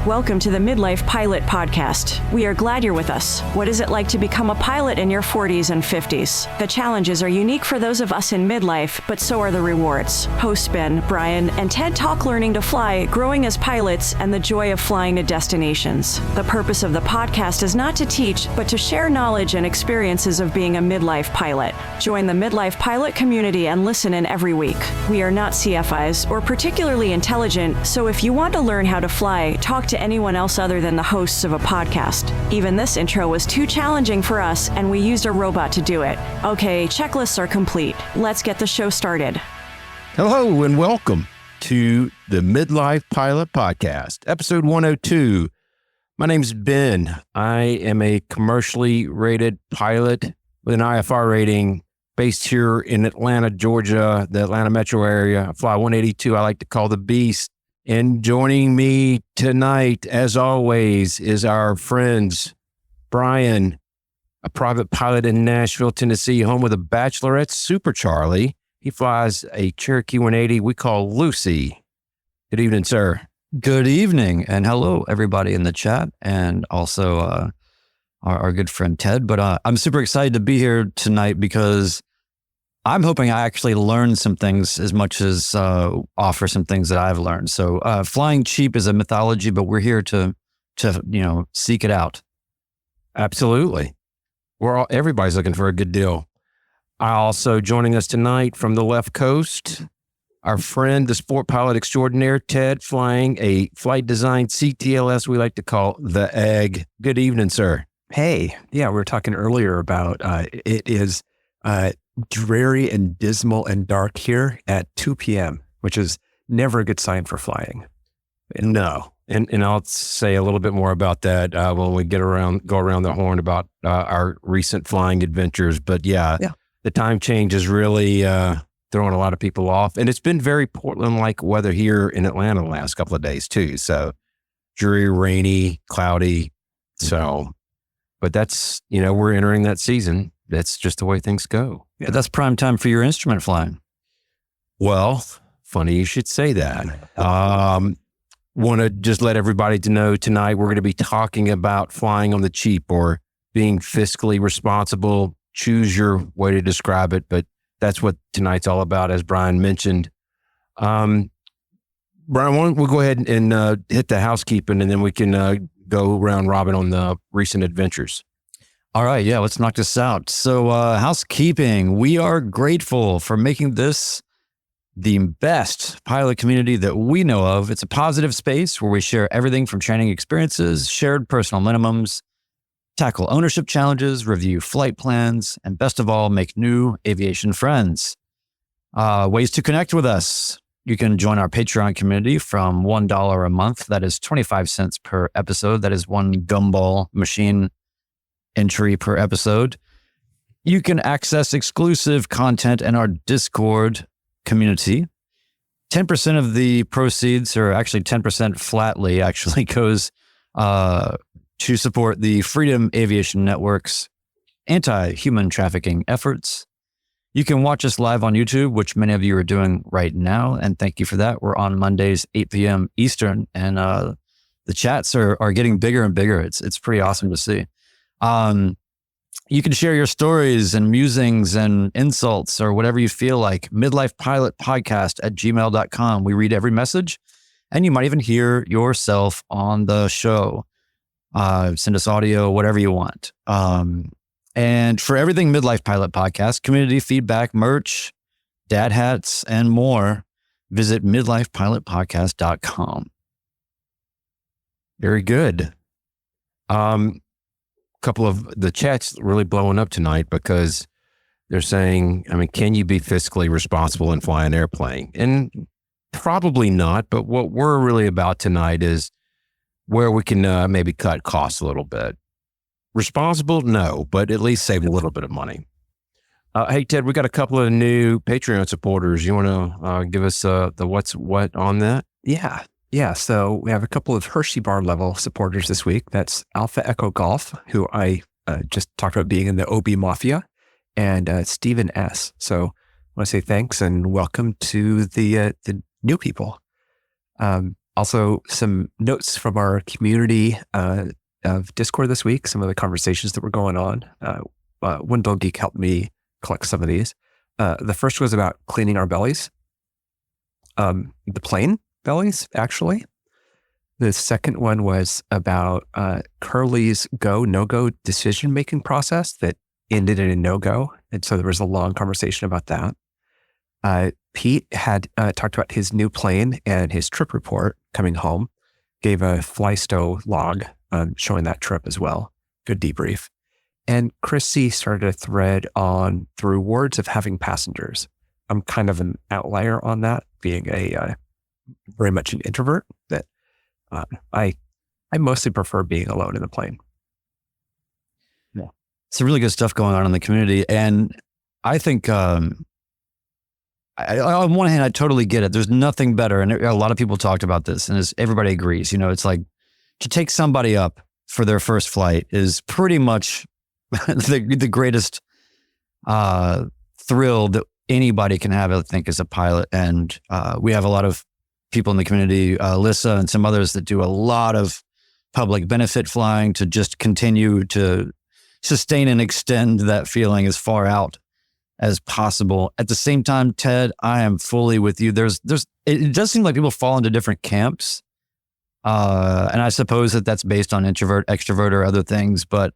Welcome to the Midlife Pilot Podcast. We are glad you're with us. What is it like to become a pilot in your 40s and 50s? The challenges are unique for those of us in midlife, but so are the rewards. Hosts Ben, Brian, and Ted talk learning to fly, growing as pilots, and the joy of flying to destinations. The purpose of the podcast is not to teach, but to share knowledge and experiences of being a midlife pilot. Join the Midlife Pilot community and listen in every week. We are not CFIs or particularly intelligent, so if you want to learn how to fly, talk to anyone else other than the hosts of a podcast. Even this intro was too challenging for us, and we used a robot to do it. Okay, checklists are complete. Let's get the show started. Hello and welcome to the Midlife Pilot Podcast, episode 102. My name's Ben. I am a commercially rated pilot with an IFR rating based here in Atlanta, Georgia, the Atlanta metro area. I fly 182, I like to call the Beast. And joining me tonight, as always, is our friends, Brian, a private pilot in Nashville, Tennessee, home with a bachelorette, Super Charlie. He flies a Cherokee 180 we call Lucy. Good evening, sir. Good evening, and hello, everybody in the chat, and also our good friend Ted. But I'm super excited to be here tonight because I'm hoping I actually learn some things as much as offer some things that I've learned. So flying cheap is a mythology, but we're here to seek it out. Absolutely. Everybody's looking for a good deal. Also joining us tonight from the left coast, our friend, the sport pilot extraordinaire, Ted, flying a flight design CTLS we like to call the Egg. Good evening, sir. Hey, yeah, we were talking earlier about it is dreary and dismal and dark here at 2 p.m., which is never a good sign for flying. No. And I'll say a little bit more about that when we go around the horn about our recent flying adventures. But yeah, the time change is really throwing a lot of people off. And it's been very Portland-like weather here in Atlanta the last couple of days too. So dreary, rainy, cloudy. So, but that's, we're entering that season. That's just the way things go. Yeah. But that's prime time for your instrument flying. Well, funny you should say that. Want to just let everybody to know tonight we're going to be talking about flying on the cheap or being fiscally responsible. Choose your way to describe it, but that's what tonight's all about, as Brian mentioned. Brian, we'll go ahead and hit the housekeeping, and then we can go round robin on the recent adventures. All right, yeah, let's knock this out. So housekeeping, we are grateful for making this the best pilot community that we know of. It's a positive space where we share everything from training experiences, shared personal minimums, tackle ownership challenges, review flight plans, and best of all, make new aviation friends. Ways to connect with us. You can join our Patreon community from $1 a month. That is 25 cents per episode. That is one gumball machine entry per episode. You can access exclusive content in our Discord community. 10% of the proceeds, or actually 10% flatly, actually goes to support the Freedom Aviation Network's anti-human trafficking efforts. You can watch us live on YouTube, which many of you are doing right now, and thank you for that. We're on Mondays, 8 p.m. Eastern, and the chats are getting bigger and bigger. It's pretty awesome to see. You can share your stories and musings and insults or whatever you feel like. midlifepilotpodcast@gmail.com. We read every message, and you might even hear yourself on the show. Send us audio, whatever you want. And for everything Midlife Pilot Podcast, community feedback, merch, dad hats, and more, visit midlifepilotpodcast.com. Very good. Couple of the chats really blowing up tonight because they're saying, can you be fiscally responsible and fly an airplane? And probably not, but what we're really about tonight is where we can maybe cut costs a little bit. Responsible? No, but at least save a little bit of money. Hey, Ted, we got a couple of new Patreon supporters. You want to give us the what's what on that? Yeah, so we have a couple of Hershey Bar level supporters this week. That's Alpha Echo Golf, who I just talked about being in the OB Mafia, and Stephen S. So I want to say thanks and welcome to the new people. Also, some notes from our community of Discord this week, some of the conversations that were going on. Wendell Geek helped me collect some of these. The first was about cleaning our bellies. The plane bellies, actually. The second one was about Curly's go, no-go decision-making process that ended in a no-go. And so there was a long conversation about that. Pete had talked about his new plane and his trip report coming home, gave a Flysto log showing that trip as well. Good debrief. And Chrissy started a thread on the rewards of having passengers. I'm kind of an outlier on that, being very much an introvert. That I mostly prefer being alone in the plane. Yeah, it's really good stuff going on in the community, and I think on one hand, I totally get it. There's nothing better, and a lot of people talked about this, and everybody agrees. It's like to take somebody up for their first flight is pretty much the greatest thrill that anybody can have, I think, as a pilot. And we have a lot of people in the community, Alyssa and some others, that do a lot of public benefit flying to just continue to sustain and extend that feeling as far out as possible. At the same time, Ted, I am fully with you. It does seem like people fall into different camps. And I suppose that's based on introvert, extrovert, or other things, but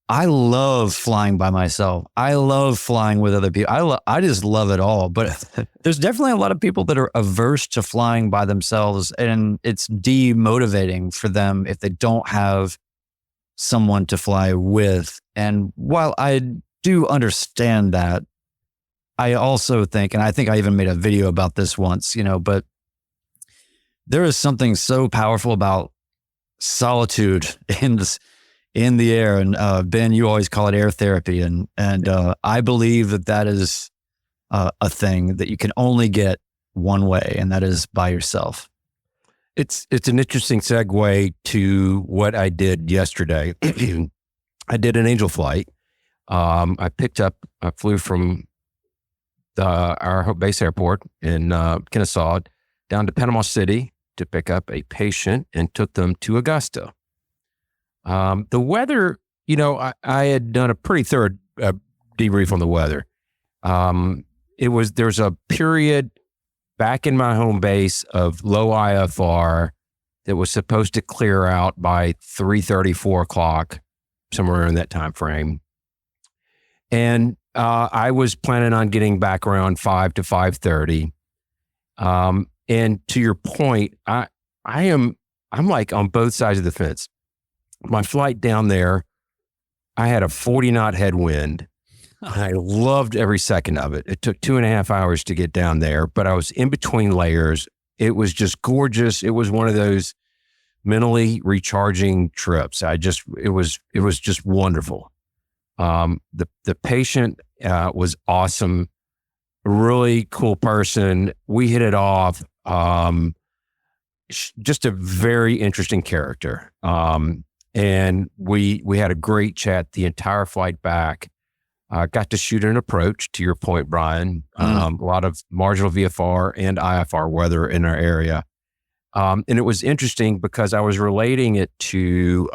I love flying by myself. I love flying with other people. I just love it all. But there's definitely a lot of people that are averse to flying by themselves, and it's demotivating for them if they don't have someone to fly with. And while I do understand that, I also think, and I think I even made a video about this once, but there is something so powerful about solitude in the air. And Ben, you always call it air therapy. And I believe that is a thing that you can only get one way, and that is by yourself. It's an interesting segue to what I did yesterday. I did an angel flight. I flew from our base airport in Kennesaw down to Panama City to pick up a patient and took them to Augusta. The weather, I had done a pretty thorough debrief on the weather. There's a period back in my home base of low IFR that was supposed to clear out by 3:30, 4 o'clock, somewhere in that time frame. And I was planning on getting back around 5 to 5:30. And to your point, I'm like on both sides of the fence. My flight down there, I had a 40-knot headwind. I loved every second of it. It took 2.5 hours to get down there, but I was in between layers. It was just gorgeous. It was one of those mentally recharging trips. It was just wonderful. The patient was awesome, really cool person. We hit it off. Just a very interesting character. And we had a great chat the entire flight back. Got to shoot an approach, to your point, Brian. A lot of marginal VFR and IFR weather in our area. And it was interesting because I was relating it to,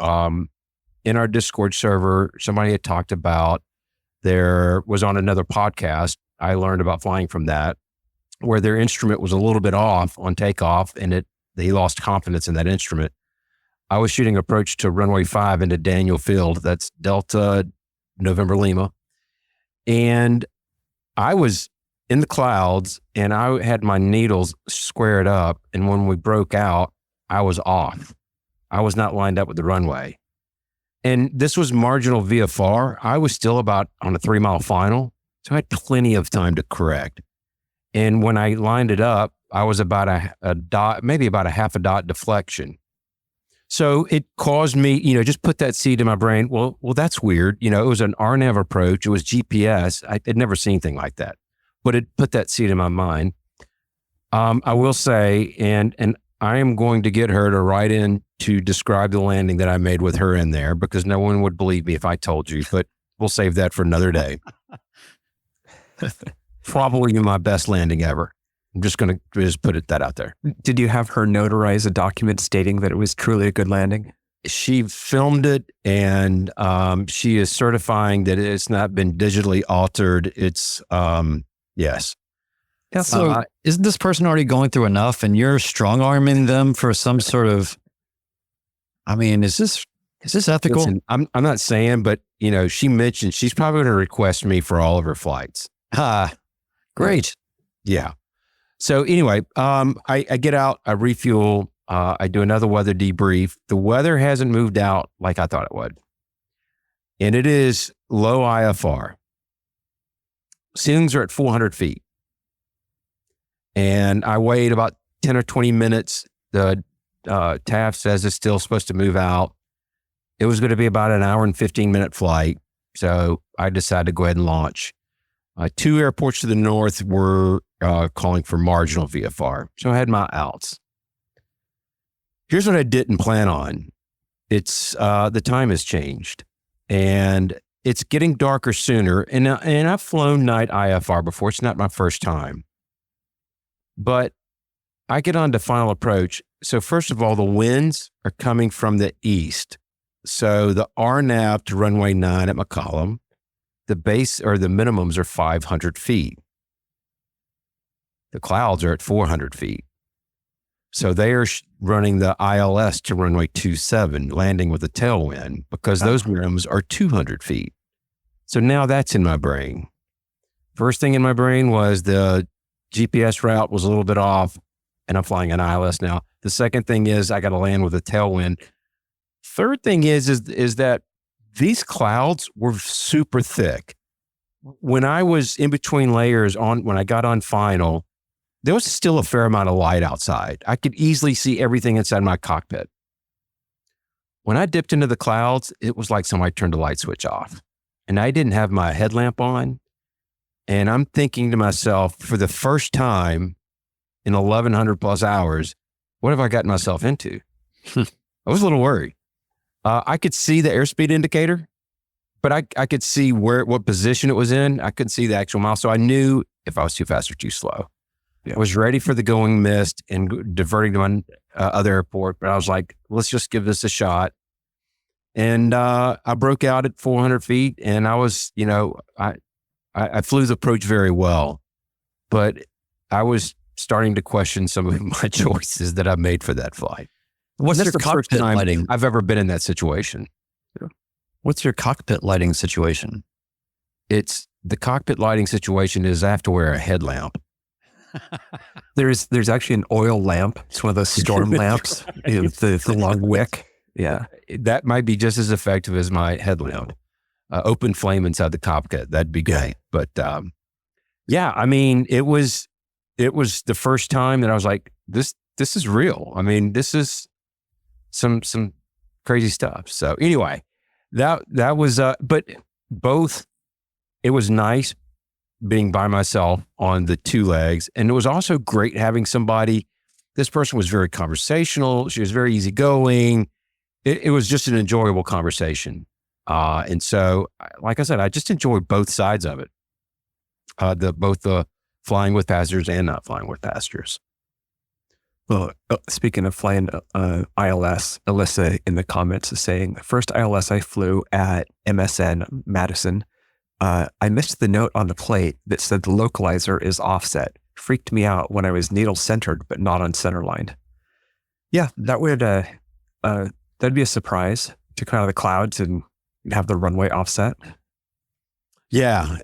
in our Discord server, somebody had talked about, there was on another podcast, I learned about flying from that, where their instrument was a little bit off on takeoff and they lost confidence in that instrument. I was shooting approach to runway 5 into Daniel Field. That's Delta November Lima. And I was in the clouds and I had my needles squared up. And when we broke out, I was off. I was not lined up with the runway. And this was marginal VFR. I was still about on a 3-mile final. So I had plenty of time to correct. And when I lined it up, I was about a dot, maybe about a half a dot deflection. So it caused me, just put that seed in my brain. Well, that's weird. It was an RNAV approach. It was GPS. I had never seen anything like that, but it put that seed in my mind. I will say, and I am going to get her to write in to describe the landing that I made with her in there, because no one would believe me if I told you, but we'll save that for another day. Probably my best landing ever. I'm just going to just put that out there. Did you have her notarize a document stating that it was truly a good landing? She filmed it, and she is certifying that it's not been digitally altered. It's, yes. Yeah, so isn't this person already going through enough, and you're strong arming them for some sort of, I mean, is this ethical? Listen, I'm not saying, but she mentioned she's probably going to request me for all of her flights. Great. Yeah. So anyway, I get out, I refuel, I do another weather debrief. The weather hasn't moved out like I thought it would. And it is low IFR. Ceilings are at 400 feet. And I wait about 10 or 20 minutes. The TAF says it's still supposed to move out. It was going to be about an hour and 15-minute flight. So I decided to go ahead and launch. 2 airports to the north were calling for marginal VFR. So I had my outs. Here's what I didn't plan on. It's the time has changed, and it's getting darker sooner. And I've flown night IFR before. It's not my first time. But I get on to final approach. So first of all, the winds are coming from the east. So the RNAV to runway 9 at McCollum, the base or the minimums are 500 feet. The clouds are at 400 feet. So they are running the ILS to runway 27, landing with a tailwind because those minimums are 200 feet. So now that's in my brain. First thing in my brain was the GPS route was a little bit off, and I'm flying an ILS now. The second thing is I got to land with a tailwind. Third thing is that these clouds were super thick. When I was in between layers when I got on final, there was still a fair amount of light outside. I could easily see everything inside my cockpit. When I dipped into the clouds, it was like somebody turned the light switch off, and I didn't have my headlamp on. And I'm thinking to myself, for the first time in 1,100 plus hours, what have I gotten myself into? I was a little worried. I could see the airspeed indicator, but I could see what position it was in. I couldn't see the actual mile. So I knew if I was too fast or too slow. Yeah. I was ready for the going mist and diverting to my other airport, but I was like, let's just give this a shot. And I broke out at 400 feet, and I was, I flew the approach very well, but I was starting to question some of my choices that I made for that flight. What's your cockpit lighting? I've ever been in that situation. What's your cockpit lighting situation? The cockpit lighting situation is I have to wear a headlamp. There's actually an oil lamp. It's one of those storm lamps, the long wick. Yeah. That might be just as effective as my headlamp. Open flame inside the cockpit. That'd be great. But yeah, I mean, it was the first time that I was like, this is real. I mean, this is some crazy stuff. So anyway, that was, but both, it was nice being by myself on the 2 legs. And it was also great having somebody. This person was very conversational. She was very easygoing. It was just an enjoyable conversation. And so, like I said, I just enjoyed both sides of it. Both the flying with passengers and not flying with passengers. Well, speaking of flying ILS, Alyssa in the comments is saying, the first ILS I flew at MSN Madison, I missed the note on the plate that said the localizer is offset. Freaked me out when I was needle centered, but not on center line. Yeah, that would that'd be a surprise to come out of the clouds and have the runway offset. Yeah.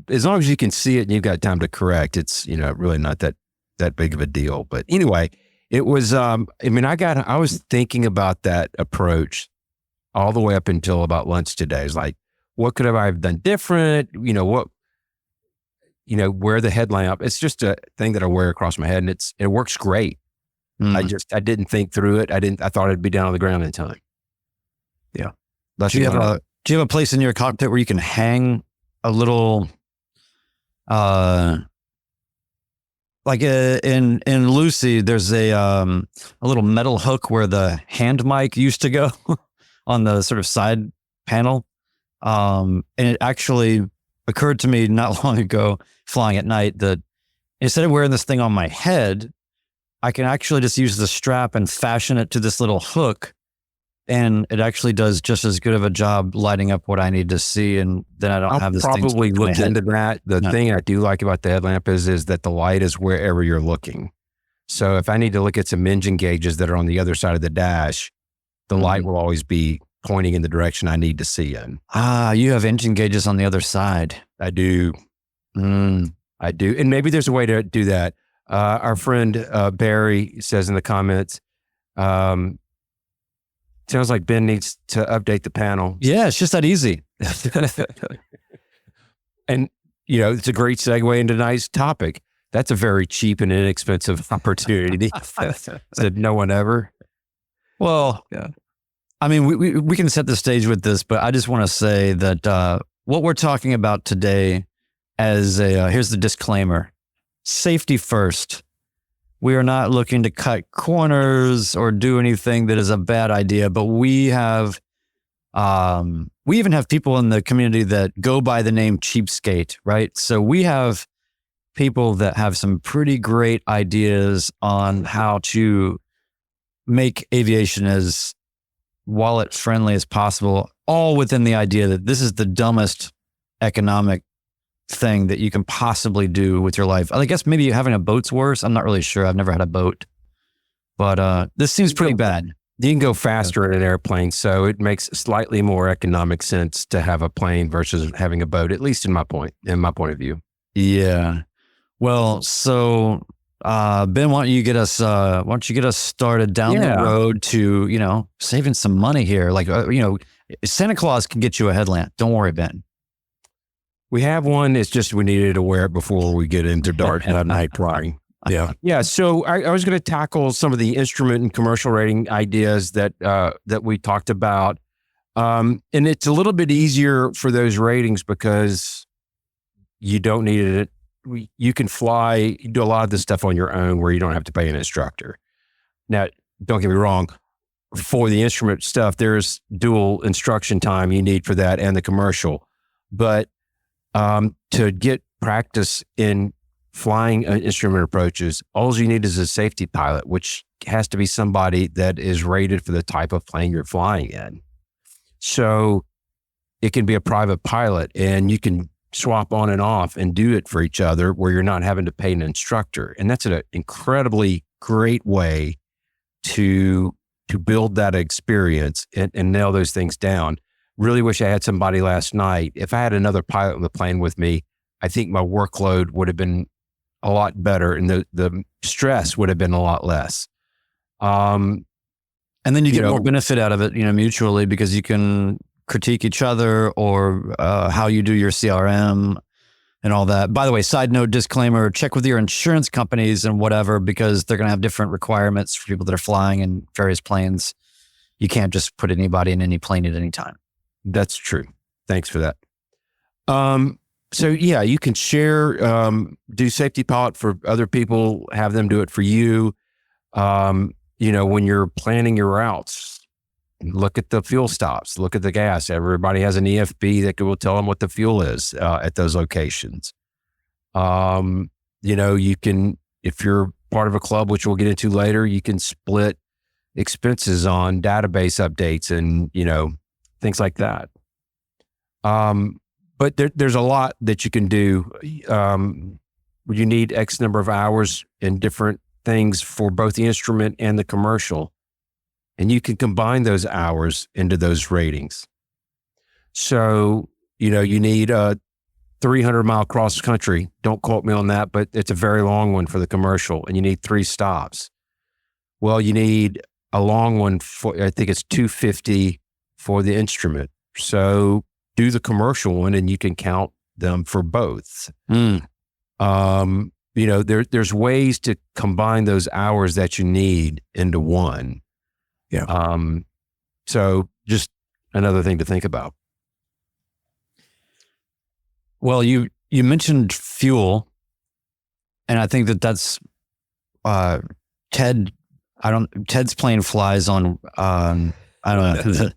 As long as you can see it and you've got time to correct, it's really not that big of a deal. But anyway, it was. I was thinking about that approach all the way up until about lunch today. It's like, what could I have done different? Wear the headlamp. It's just a thing that I wear across my head, and it works great. I didn't think through it. I thought it'd be down on the ground in time. Yeah. Do you have a place in your cockpit where you can hang a little, like in Lucy, there's a little metal hook where the hand mic used to go on the sort of side panel. And it actually occurred to me not long ago, flying at night, that instead of wearing this thing on my head, I can actually just use the strap and fashion it to this little hook. And it actually does just as good of a job lighting up what I need to see. And then I don't have this thing. I'll probably stuck to my look head. into that. The thing I do like about the headlamp is that the light is wherever you're looking. So if I need to look at some engine gauges that are on the other side of the dash, the light will always be pointing in the direction I need to see in. Ah, you have engine gauges on the other side. I do. I do. And maybe there's a way to do that. Our friend Barry says in the comments, sounds like Ben needs to update the panel. Yeah, it's just that easy. And, it's a great segue into tonight's topic. That's a very cheap and inexpensive opportunity. Said no one ever. Well, yeah. I mean, we can set the stage with this, but I just want to say that what we're talking about today as here's the disclaimer: safety first. We are not looking to cut corners or do anything that is a bad idea, but we even have people in the community that go by the name Cheapskate, right? So we have people that have some pretty great ideas on how to make aviation as wallet friendly as possible, all within the idea that this is the dumbest economic thing that you can possibly do with your life. I guess maybe having a boat's worse. I'm not really sure. I've never had a boat, but this seems pretty bad. You can go faster in an airplane, so it makes slightly more economic sense to have a plane versus having a boat, at least in my point of view. Yeah. Well, so Ben, why don't you get us started down the road to, saving some money here? Like, Santa Claus can get you a headlamp. Don't worry, Ben. We have one. It's just we needed to wear it before we get into dark night flying. Yeah. Yeah. So I was going to tackle some of the instrument and commercial rating ideas that we talked about. And it's a little bit easier for those ratings because you don't need it. You can fly, you do a lot of this stuff on your own where you don't have to pay an instructor. Now, don't get me wrong. For the instrument stuff, there's dual instruction time you need for that and the commercial. But to get practice in flying instrument approaches, all you need is a safety pilot, which has to be somebody that is rated for the type of plane you're flying in. So it can be a private pilot, and you can swap on and off and do it for each other where you're not having to pay an instructor. And that's an incredibly great way to build that experience and nail those things down. Really wish I had somebody last night. If I had another pilot on the plane with me, I think my workload would have been a lot better and the stress would have been a lot less. And then you get more benefit out of it, mutually, because you can critique each other or how you do your CRM and all that. By the way, side note, disclaimer, check with your insurance companies and whatever, because they're going to have different requirements for people that are flying in various planes. You can't just put anybody in any plane at any time. That's true. Thanks for that. So yeah, you can share, do safety pilot for other people, have them do it for you. When you're planning your routes, look at the fuel stops, look at the gas. Everybody has an EFB that will tell them what the fuel is at those locations. You can, if you're part of a club, which we'll get into later, you can split expenses on database updates and, things like that. But there's a lot that you can do. You need X number of hours in different things for both the instrument and the commercial. And you can combine those hours into those ratings. So, you need a 300-mile cross country. Don't quote me on that, but it's a very long one for the commercial, and you need 3 stops. Well, you need a long one for, I think it's 250 for the instrument. So do the commercial one and you can count them for both. There's ways to combine those hours that you need into one. Yeah. So just another thing to think about. Well, you mentioned fuel, and I think that's Ted's plane flies on I don't know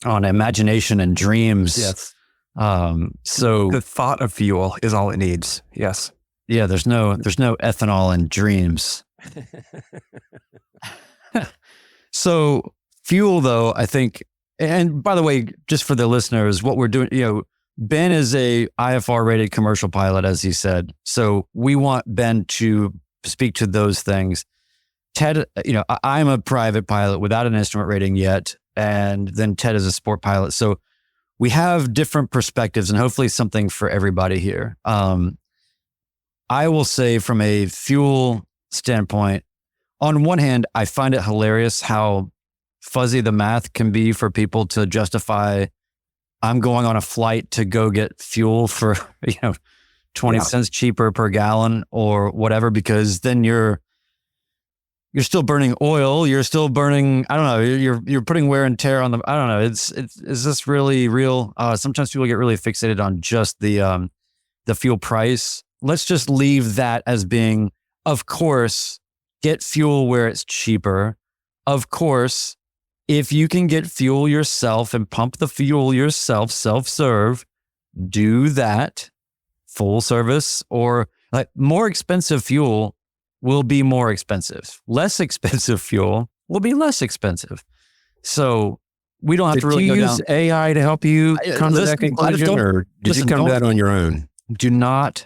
on imagination and dreams. Yes. So the thought of fuel is all it needs. Yes. yeah, there's no ethanol in dreams. So fuel, though, I think, and by the way, just for the listeners, what we're doing, Ben is a IFR rated commercial pilot, as he said. So we want Ben to speak to those things. Ted, I'm a private pilot without an instrument rating yet. And then Ted is a sport pilot. So we have different perspectives and hopefully something for everybody here. I will say from a fuel standpoint, on one hand, I find it hilarious how fuzzy the math can be for people to justify, I'm going on a flight to go get fuel for, 20 cents cheaper per gallon or whatever, because then you're still burning oil. You're still burning, I don't know, you're putting wear and tear on the, I don't know. Is this really real? Sometimes people get really fixated on just the fuel price. Let's just leave that as being, of course, get fuel where it's cheaper. Of course, if you can get fuel yourself and pump the fuel yourself, self-serve, do that. Full service, or like more expensive fuel will be more expensive. Less expensive fuel will be less expensive. So we don't have to really go down. Did you use AI to help you come to that conclusion, or did you come to that on your own? Do not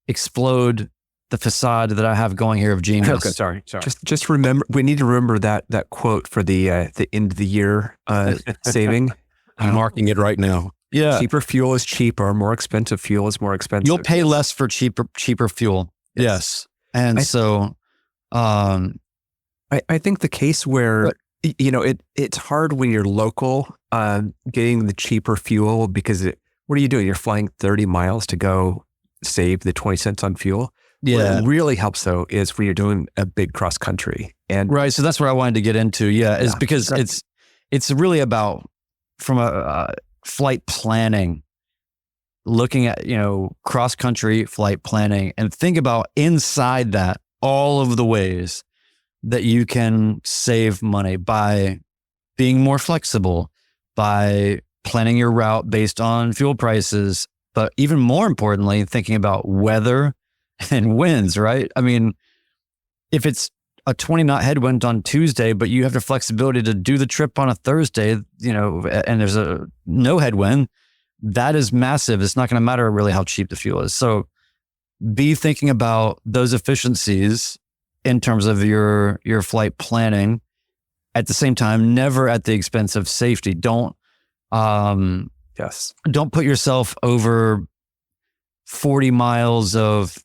explode the facade that I have going here of genius. Okay, sorry. Just remember, we need to remember that quote for the end of the year saving. I'm marking it right now. Yeah. Cheaper fuel is cheaper. More expensive fuel is more expensive. You'll pay less for cheaper fuel. Yes. And I think the case where, it's hard when you're local, getting the cheaper fuel, because what are you doing? You're flying 30 miles to go save the 20 cents on fuel. Yeah. What really helps though is when you're doing a big cross country. And right. So that's what I wanted to get into. Yeah. Is because it's really about from a flight planning, looking at, cross country flight planning, and think about inside that, all of the ways that you can save money by being more flexible, by planning your route based on fuel prices, but even more importantly, thinking about weather and winds, right? I mean, if it's a 20 knot headwind on Tuesday, but you have the flexibility to do the trip on a Thursday, and there's no headwind, that is massive. It's not going to matter really how cheap the fuel is. So be thinking about those efficiencies in terms of your flight planning. At the same time, never at the expense of safety. Don't put yourself over 40 miles of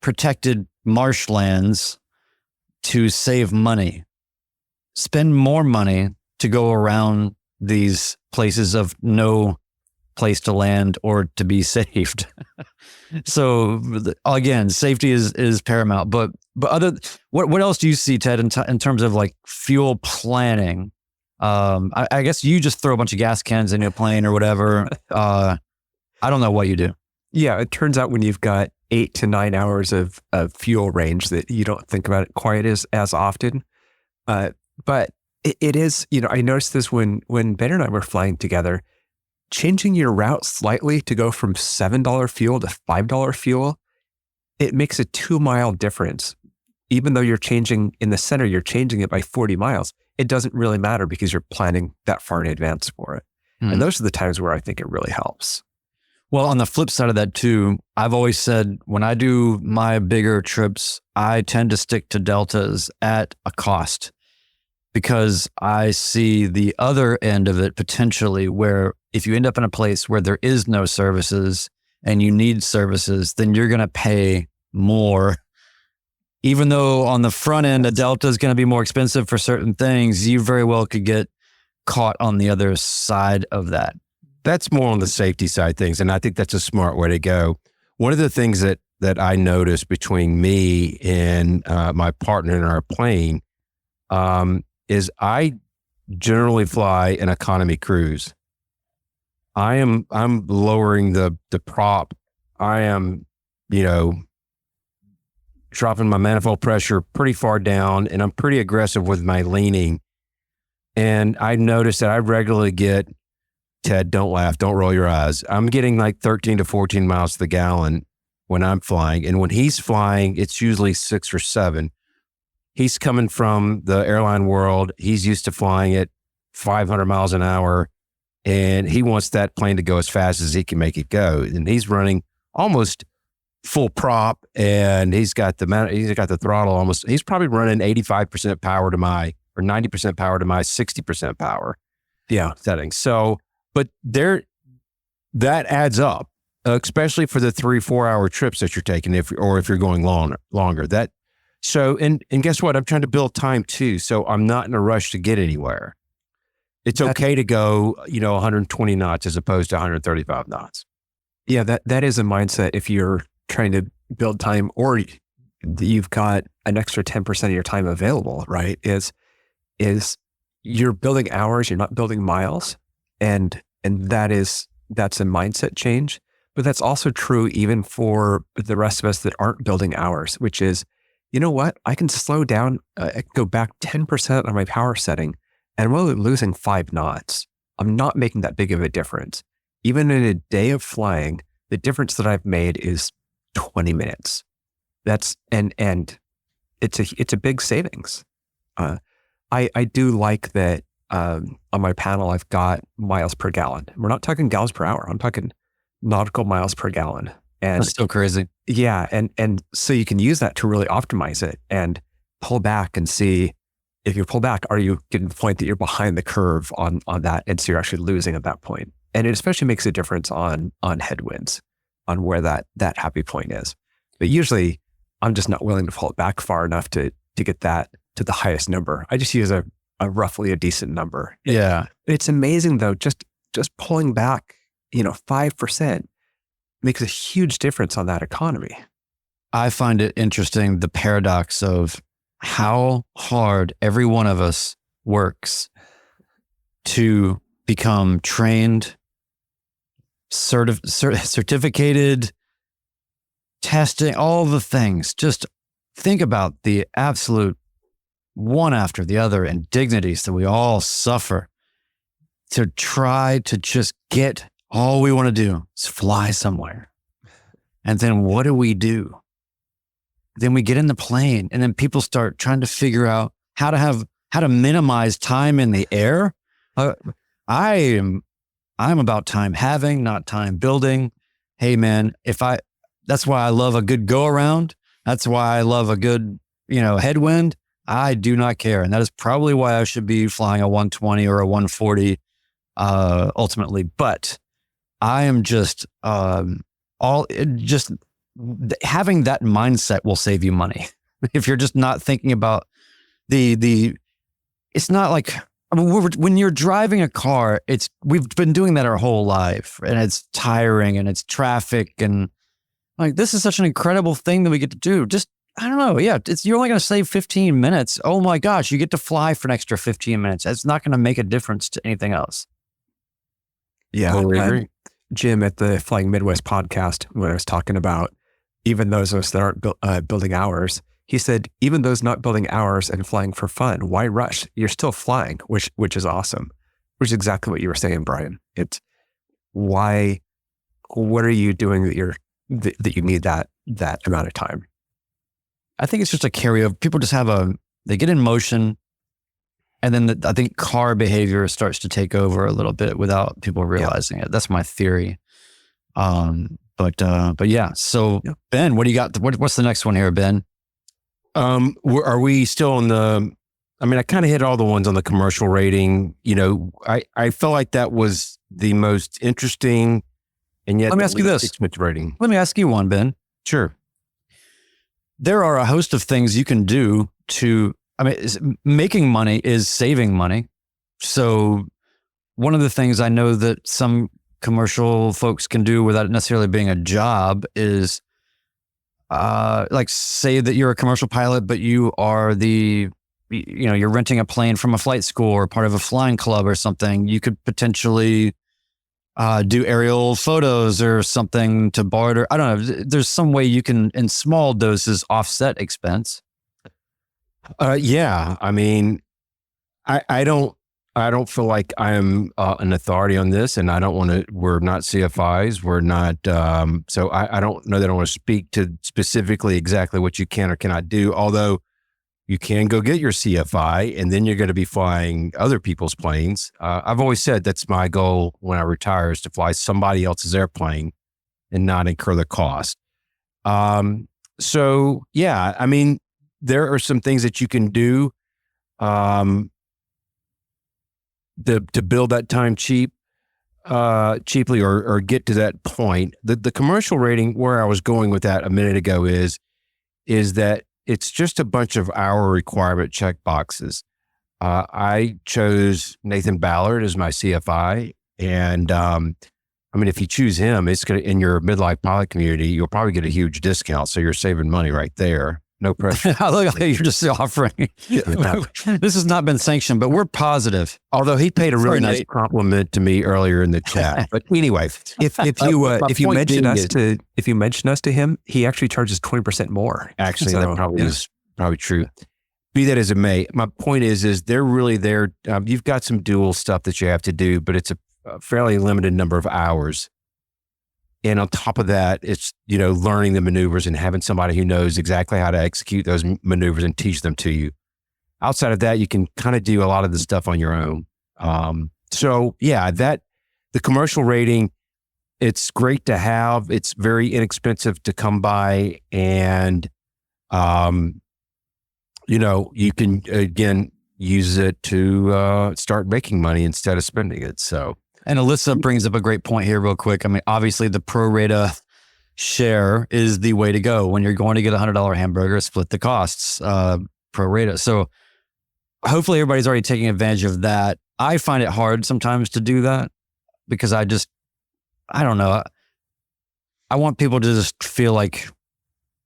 protected marshlands to save money. Spend more money to go around these places of no place to land or to be saved. So again, safety is paramount. But what else do you see, Ted, in terms of like fuel planning? I guess you just throw a bunch of gas cans in your plane or whatever. I don't know what you do. Yeah, it turns out when you've got 8 to 9 hours of fuel range that you don't think about it quite as often. But it is, I noticed this when Ben and I were flying together, changing your route slightly to go from $7 fuel to $5 fuel, it makes a 2-mile difference. Even though you're changing in the center, you're changing it by 40 miles. It doesn't really matter because you're planning that far in advance for it. And those are the times where I think it really helps. Well, on the flip side of that too, I've always said when I do my bigger trips, I tend to stick to deltas at a cost, because I see the other end of it potentially where if you end up in a place where there is no services and you need services, then you're going to pay more. Even though on the front end, a delta is going to be more expensive for certain things, you very well could get caught on the other side of that. That's more on the safety side of things, and I think that's a smart way to go. One of the things that I noticed between me and my partner in our plane is I generally fly an economy cruise. I'm lowering the prop. I am, dropping my manifold pressure pretty far down, and I'm pretty aggressive with my leaning. And I noticed that I regularly get Ted, don't laugh. Don't roll your eyes. I'm getting like 13 to 14 miles to the gallon when I'm flying. And when he's flying, it's usually 6 or 7. He's coming from the airline world. He's used to flying at 500 miles an hour. And he wants that plane to go as fast as he can make it go. And he's running almost full prop, and he's got the throttle almost. He's probably running 85% power to my, or 90% power to my 60% power. Yeah. Setting. So, but that adds up, especially for the 3-4 hour trips that you're taking, if you're going longer. And guess what? I'm trying to build time too. So I'm not in a rush to get anywhere. It's okay to go, 120 knots as opposed to 135 knots. Yeah, that is a mindset if you're trying to build time, or you've got an extra 10% of your time available, right? Is you're building hours, you're not building miles. And that's a mindset change. But that's also true even for the rest of us that aren't building hours, which is, you know what? I can slow down, I can go back 10% on my power setting, and I'm only losing 5 knots. I'm not making that big of a difference. Even in a day of flying, the difference that I've made is 20 minutes. And it's a big savings. I do like that. On my panel, I've got miles per gallon. We're not talking gallons per hour. I'm talking nautical miles per gallon. And That's still crazy. yeah. And so you can use that to really optimize it and pull back and see, if you pull back, are you getting to the point that you're behind the curve on that? And so you're actually losing at that point. And it especially makes a difference on headwinds, on where that happy point is. But usually I'm just not willing to pull it back far enough to get that to the highest number. I just use a roughly a decent number. Yeah. It's amazing though, just pulling back, 5% makes a huge difference on that economy. I find it interesting, the paradox of how hard every one of us works to become trained, certificated, testing, all the things. Just think about the absolute one after the other indignities that we all suffer to try to just get, all we want to do is fly somewhere. And then what do? Then we get in the plane, and then people start trying to figure out how to minimize time in the air. I'm about time having, not time building. Hey man, that's why I love a good go around. That's why I love a good, headwind. I do not care. And that is probably why I should be flying a 120 or a 140 ultimately. But I am just having that mindset will save you money. If you're just not thinking about it's not like, when you're driving a car, we've been doing that our whole life, and it's tiring and it's traffic, and like, this is such an incredible thing that we get to do. Just, I don't know. Yeah. You're only going to save 15 minutes. Oh my gosh. You get to fly for an extra 15 minutes. That's not going to make a difference to anything else. Yeah. Totally agree. Jim at the Flying Midwest podcast, when I was talking about even those of us that aren't building hours, he said, even those not building hours and flying for fun, why rush? You're still flying, which is awesome, which is exactly what you were saying, Brian. It's why, what are you doing that you need that amount of time? I think it's just a carryover. People just they get in motion, and then I think car behavior starts to take over a little bit without people realizing it. That's my theory. But yeah. So Ben, what do you got? What's the next one here, Ben? Are we still on I kind of hit all the ones on the commercial rating. I felt like that was the most interesting, and yet let me ask you this. Rating. Let me ask you one, Ben. Sure. There are a host of things you can do making money is saving money. So one of the things I know that some commercial folks can do without it necessarily being a job is, like, say that you're a commercial pilot, but you are you're renting a plane from a flight school or part of a flying club or something. You could potentially do aerial photos or something to barter. I don't know. There's some way you can, in small doses, offset expense. Yeah. I don't I don't feel like I am an authority on this, and I don't want to. We're not CFIs. We're not. So I don't know that I want to speak to specifically exactly what you can or cannot do. Although you can go get your CFI, and then you're going to be flying other people's planes. I've always said that's my goal when I retire, is to fly somebody else's airplane and not incur the cost. So yeah, I mean, there are some things that you can do to build that time cheaply or get to that point. The commercial rating, where I was going with that a minute ago, is that it's just a bunch of hour requirement check boxes. I chose Nathan Ballard as my CFI, and I mean, if you choose him, it's going to, in your midlife pilot community, you'll probably get a huge discount. So you're saving money right there. No pressure. Look, you're just offering. This has not been sanctioned, but we're positive. Although he paid a really nice compliment to me earlier in the chat. But anyway, if you mention us to him, he actually charges 20% more. Actually, so, that probably is probably true. Be that as it may, my point is they're really there. You've got some dual stuff that you have to do, but it's a fairly limited number of hours. And on top of that, it's, learning the maneuvers and having somebody who knows exactly how to execute those maneuvers and teach them to you. Outside of that, you can kind of do a lot of the stuff on your own. So yeah, the commercial rating, it's great to have. It's very inexpensive to come by, and, you can, again, use it to start making money instead of spending it. So. And Alyssa brings up a great point here real quick. I mean, obviously the pro rata share is the way to go. When you're going to get $100 hamburger, split the costs, pro rata. So hopefully everybody's already taking advantage of that. I find it hard sometimes to do that because I don't know. I want people to just feel like,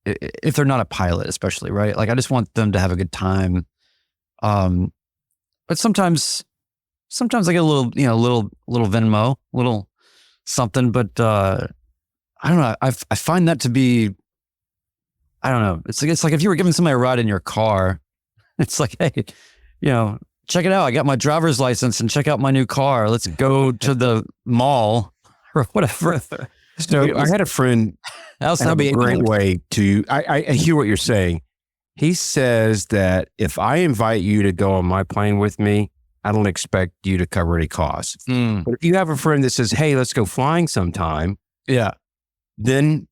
if they're not a pilot especially, right? Like I just want them to have a good time. But sometimes I get a little Venmo, little something, but I don't know. I find that to be, I don't know. It's like if you were giving somebody a ride in your car, it's like, hey, check it out. I got my driver's license and check out my new car. Let's go to the mall or whatever. So I had a friend. That'd be a great way to. I hear what you're saying. He says that if I invite you to go on my plane with me, I don't expect you to cover any costs. But if you have a friend that says, hey, let's go flying sometime, then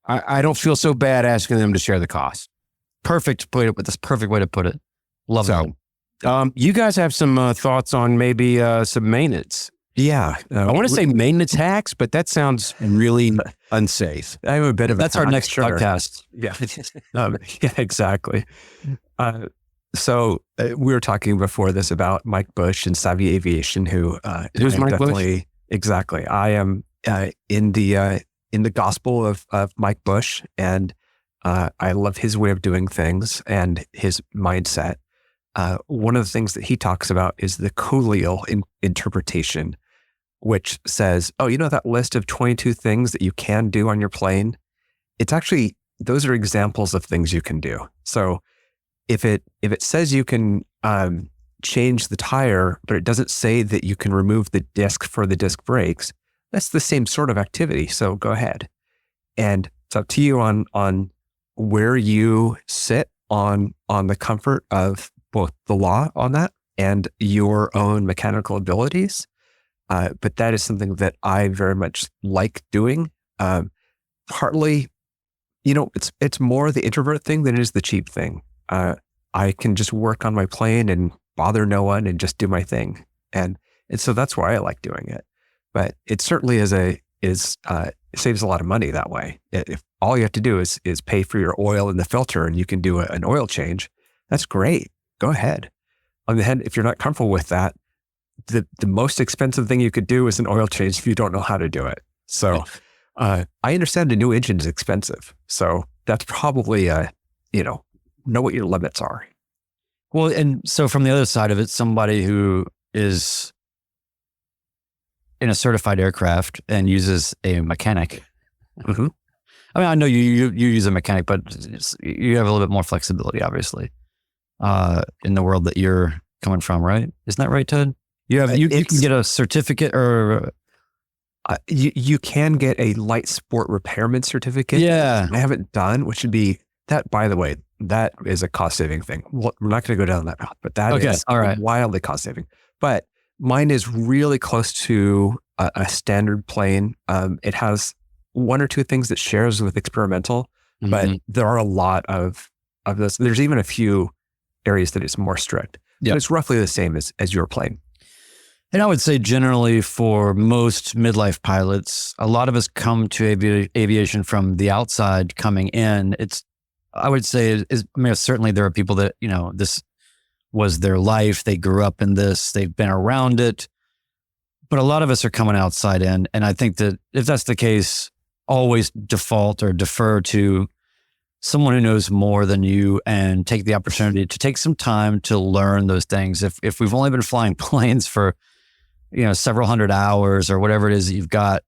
I don't feel so bad asking them to share the cost. Perfect way to put it. Love it. You guys have some thoughts on maybe some maintenance. Yeah. I want to say maintenance hacks, but that sounds really unsafe. I have a bit of That's our next podcast. Yeah. Yeah, exactly. So we were talking before this about Mike Bush and Savvy Aviation, who's Mike Bush? Exactly. I am in the gospel of Mike Bush, and I love his way of doing things and his mindset. One of the things that he talks about is the Coolio interpretation, which says, that list of 22 things that you can do on your plane, it's actually, those are examples of things you can do. So if it says you can change the tire, but it doesn't say that you can remove the disc for the disc brakes, that's the same sort of activity. So go ahead. And it's up to you on where you sit on the comfort of both the law on that and your own mechanical abilities. But that is something that I very much like doing. Partly, it's more the introvert thing than it is the cheap thing. I can just work on my plane and bother no one and just do my thing. And so that's why I like doing it. But it certainly it saves a lot of money that way. If all you have to do is pay for your oil in the filter and you can do an oil change, that's great. Go ahead. On the hand, if you're not comfortable with that, the most expensive thing you could do is an oil change if you don't know how to do it. So I understand a new engine is expensive. So that's probably, know what your limits are. Well, and so from the other side of it, somebody who is in a certified aircraft and uses a mechanic. Mm-hmm. I mean, I know you use a mechanic, but you have a little bit more flexibility, obviously, in the world that you're coming from, right? Isn't that right, Ted? You can get a certificate or you can get a light sport repairman certificate. Yeah. I haven't done, which would be that, by the way, that is a cost saving thing. Well, we're not going to go down that path, but that is all right. Wildly cost saving. But mine is really close to a standard plane. It has one or two things that shares with experimental, but there are a lot of this. There's even a few areas that it's more strict. But it's roughly the same as your plane. And I would say generally for most midlife pilots, a lot of us come to aviation from the outside coming in. I would say, certainly there are people that, this was their life. They grew up in this, they've been around it, but a lot of us are coming outside in. And I think that if that's the case, always default or defer to someone who knows more than you and take the opportunity to take some time to learn those things. If we've only been flying planes for, several hundred hours or whatever it is that you've got,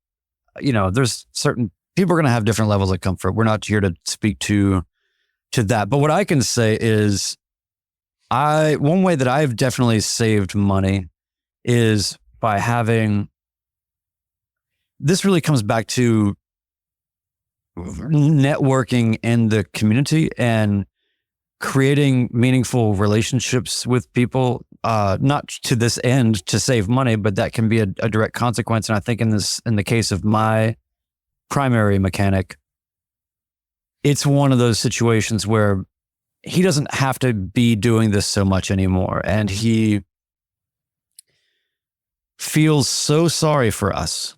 there's certain people are going to have different levels of comfort. We're not here to speak to that. But what I can say is one way that I've definitely saved money is by this really comes back to networking in the community and creating meaningful relationships with people, not to this end to save money, but that can be a direct consequence. And I think in the case of my primary mechanic, it's one of those situations where he doesn't have to be doing this so much anymore. And he feels so sorry for us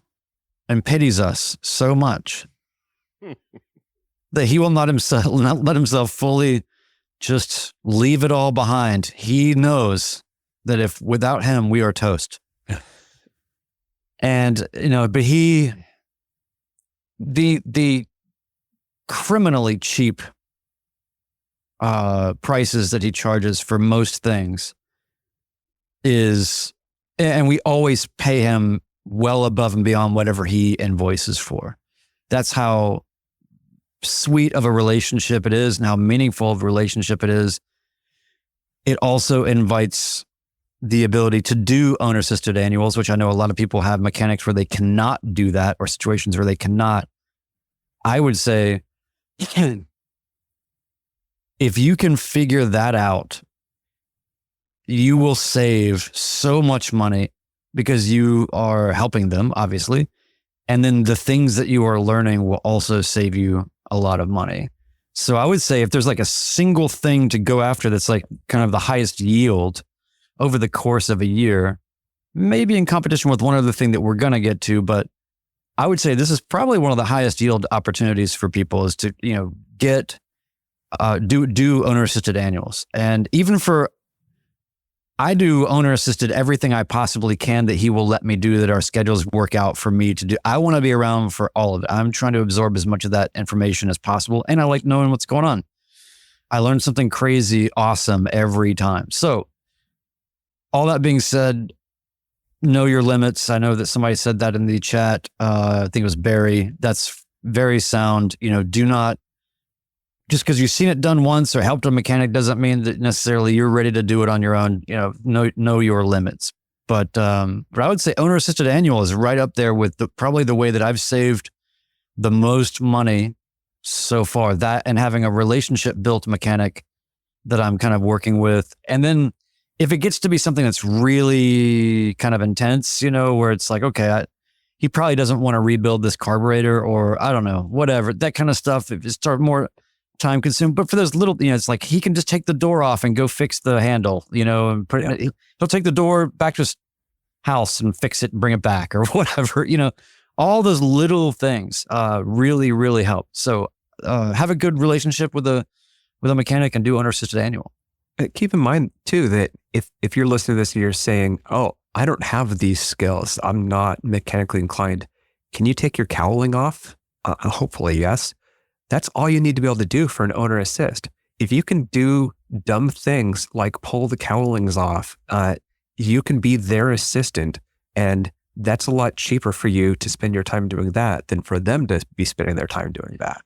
and pities us so much that he will not let himself fully just leave it all behind. He knows that if without him, we are toast. And, but the criminally cheap prices that he charges for most things and we always pay him well above and beyond whatever he invoices for. That's how sweet of a relationship it is and how meaningful of a relationship it is. It also invites the ability to do owner-assisted annuals, which I know a lot of people have mechanics where they cannot do that or situations where they cannot. I would say, if you can figure that out, you will save so much money because you are helping them, obviously. And then the things that you are learning will also save you a lot of money. So I would say if there's like a single thing to go after that's like kind of the highest yield over the course of a year, maybe in competition with one other thing that we're going to get to, but I would say this is probably one of the highest yield opportunities for people is to, do owner assisted annuals. And even I do owner assisted everything I possibly can that he will let me do, that our schedules work out for me to do. I want to be around for all of it. I'm trying to absorb as much of that information as possible. And I like knowing what's going on. I learn something crazy, awesome every time. So all that being said, know your limits. I know that somebody said that in the chat. I think it was Barry. That's very sound. Do not, just because you've seen it done once or helped a mechanic doesn't mean that necessarily you're ready to do it on your own. Know your limits. But I would say owner assisted annual is right up there with probably the way that I've saved the most money so far. That and having a relationship built mechanic that I'm kind of working with. And then if it gets to be something that's really kind of intense, where it's like, okay, he probably doesn't want to rebuild this carburetor or I don't know, whatever, that kind of stuff. If it's more time consumed, but for those little, it's like he can just take the door off and go fix the handle, and put it, he'll take the door back to his house and fix it and bring it back or whatever, all those little things really, really help. So have a good relationship with a mechanic and do owner assisted annual. Keep in mind too, that if you're listening to this and you're saying, oh, I don't have these skills, I'm not mechanically inclined. Can you take your cowling off? Hopefully, yes. That's all you need to be able to do for an owner assist. If you can do dumb things like pull the cowlings off, you can be their assistant. And that's a lot cheaper for you to spend your time doing that than for them to be spending their time doing that.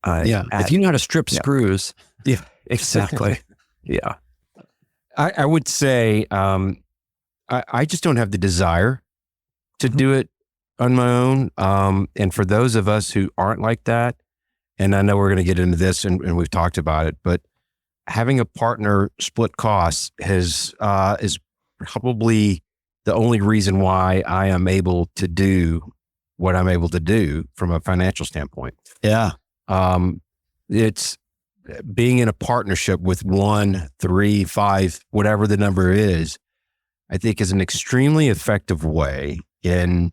If you know how to strip screws. Yeah, exactly. Yeah. I would say I just don't have the desire to do it on my own. And for those of us who aren't like that, and I know we're going to get into this and we've talked about it, but having a partner split costs is probably the only reason why I am able to do what I'm able to do from a financial standpoint. Yeah. It's being in a partnership with 1, 3, 5, whatever the number is, I think is an extremely effective way in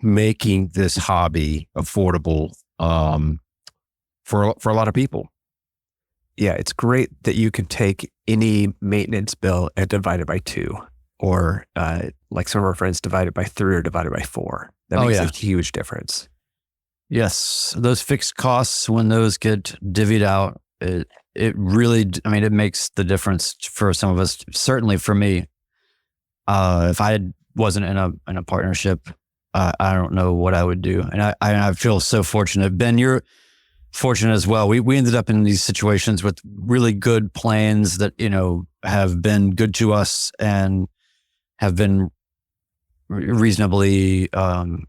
making this hobby affordable for a lot of people. Yeah, it's great that you can take any maintenance bill and divide it by 2, or like some of our friends, divide it by 3 or divide it by 4. That makes a huge difference. Yes, those fixed costs, when those get divvied out, it really, it makes the difference for some of us. Certainly for me, if I wasn't in a partnership, I don't know what I would do. And I feel so fortunate. Ben, you're fortunate as well. We ended up in these situations with really good plans that, have been good to us and have been reasonably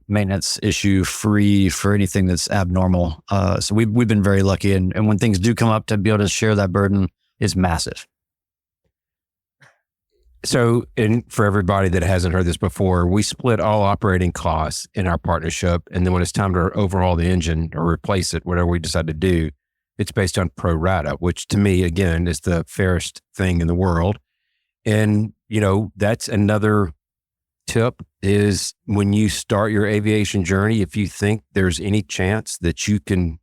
maintenance issue free for anything that's abnormal. So we've been very lucky. And when things do come up, to be able to share that burden is massive. So, and for everybody that hasn't heard this before, we split all operating costs in our partnership. And then when it's time to overhaul the engine or replace it, whatever we decide to do, it's based on pro rata, which to me, again, is the fairest thing in the world. And, that's another tip is when you start your aviation journey, if you think there's any chance that you can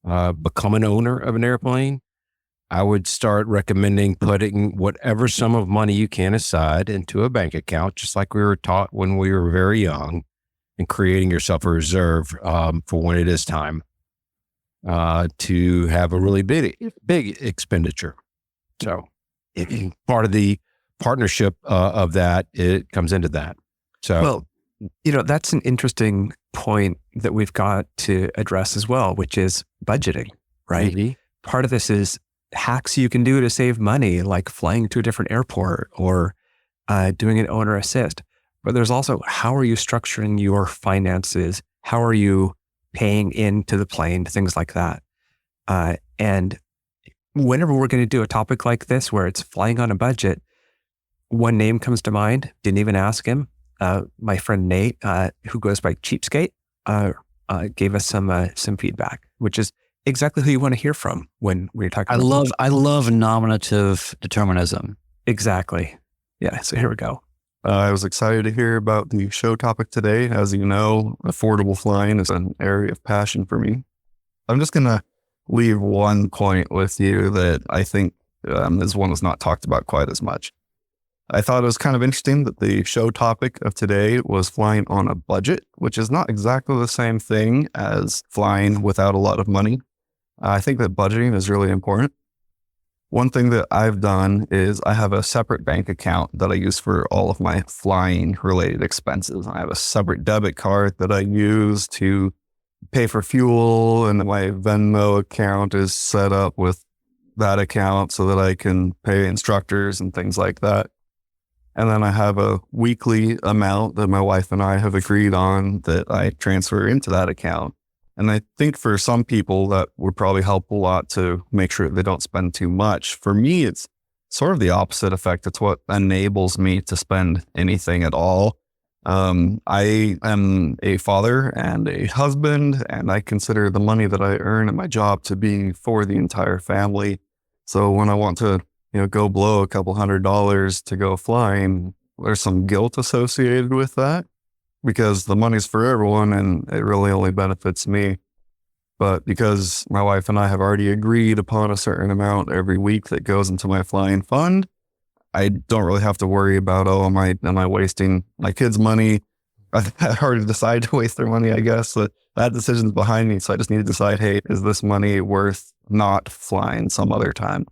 become an owner of an airplane, I would start recommending putting whatever sum of money you can aside into a bank account, just like we were taught when we were very young, and creating yourself a reserve for when it is time to have a really big expenditure. So part of the partnership of that, it comes into that. So, well, that's an interesting point that we've got to address as well, which is budgeting, right? Mm-hmm. Part of this is hacks you can do to save money, like flying to a different airport or doing an owner assist. But there's also, how are you structuring your finances? How are you paying into the plane? Things like that. And whenever we're going to do a topic like this, where it's flying on a budget, one name comes to mind. Didn't even ask him. My friend Nate, who goes by Cheapskate, gave us some feedback, which is exactly who you want to hear from when we're talking. I love nominative determinism. Exactly. Yeah. So here we go. I was excited to hear about the show topic today. As you know, affordable flying is an area of passion for me. I'm just going to leave one point with you that I think is one that's not talked about quite as much. I thought it was kind of interesting that the show topic of today was flying on a budget, which is not exactly the same thing as flying without a lot of money. I think that budgeting is really important. One thing that I've done is I have a separate bank account that I use for all of my flying related expenses. I have a separate debit card that I use to pay for fuel, and my Venmo account is set up with that account so that I can pay instructors and things like that. And then I have a weekly amount that my wife and I have agreed on that I transfer into that account. And I think for some people that would probably help a lot to make sure they don't spend too much. For me, it's sort of the opposite effect. It's what enables me to spend anything at all. I am a father and a husband, and I consider the money that I earn at my job to be for the entire family. So when I want to go blow a couple $100 to go flying, there's some guilt associated with that because the money's for everyone and it really only benefits me. But because my wife and I have already agreed upon a certain amount every week that goes into my flying fund, I don't really have to worry about, am I wasting my kids' money? I already decided to waste their money, I guess. So that decision's behind me. So I just need to decide, hey, is this money worth not flying some other time?